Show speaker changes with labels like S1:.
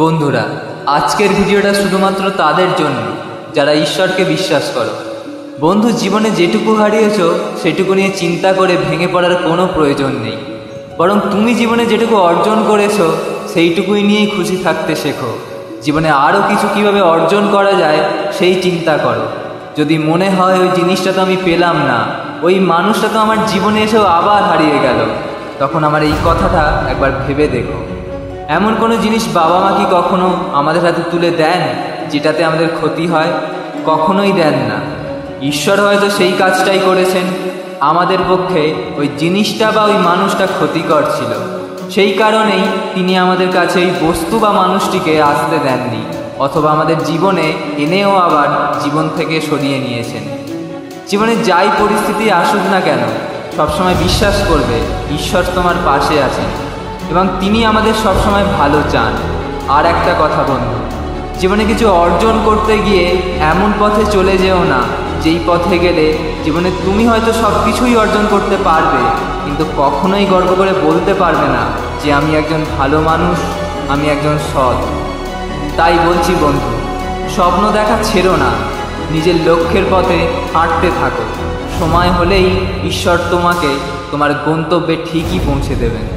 S1: বন্ধুরা, আজকের ভিডিওটা শুধুমাত্র তাদের জন্য যারা ঈশ্বরকে বিশ্বাস করো। বন্ধু, জীবনে যেটুকু হারিয়েছো সেটুকু নিয়ে চিন্তা করে ভেঙে পড়ার কোনো প্রয়োজন নেই, বরং তুমি জীবনে যেটুকু অর্জন করেছো সেইটুকুই নিয়েই খুশি থাকতে শেখো। জীবনে আরও কিছু কিভাবে অর্জন করা যায় সেই চিন্তা করো। যদি মনে হয় ওই জিনিসটা তো আমি পেলাম না, ওই মানুষটা তো আমার জীবনে এসেও আবার হারিয়ে গেল, তখন আমার এই কথাটা একবার ভেবে দেখো। এমন কোনো জিনিস বাবা মা কি কখনো আমাদের হাতে তুলে দেন যেটাতে আমাদের ক্ষতি হয়? কখনোই দেন না। ঈশ্বর হয়তো সেই কাজটাই করেছেন, আমাদের পক্ষে ওই জিনিসটা বা ওই মানুষটা ক্ষতিকর ছিল, সেই কারণেই তিনি আমাদের কাছে এই বস্তু বা মানুষটিকে আসতে দেননি, অথবা আমাদের জীবনে এনেও আবার জীবন থেকে সরিয়ে নিয়েছেন। জীবনে যাই পরিস্থিতি আসুক না কেন, সবসময় বিশ্বাস করবে ঈশ্বর তোমার পাশে আছেন এবং তিনি আমাদের সবসময় ভালো চান। আর একটা কথা বন্ধু, জীবনে কিছু অর্জন করতে গিয়ে এমন পথে চলে যেও না যেই পথে গেলে জীবনে তুমি হয়তো সব কিছুই অর্জন করতে পারবে, কিন্তু কখনোই গর্ব করে বলতে পারবে না যে আমি একজন ভালো মানুষ, আমি একজন সৎ। তাই বলছি বন্ধু, স্বপ্ন দেখা ছেড়ো না, নিজের লক্ষ্যের পথে হাঁটতে থাকো। সময় হলেই ঈশ্বর তোমাকে তোমার গন্তব্যে ঠিকই পৌঁছে দেবেন।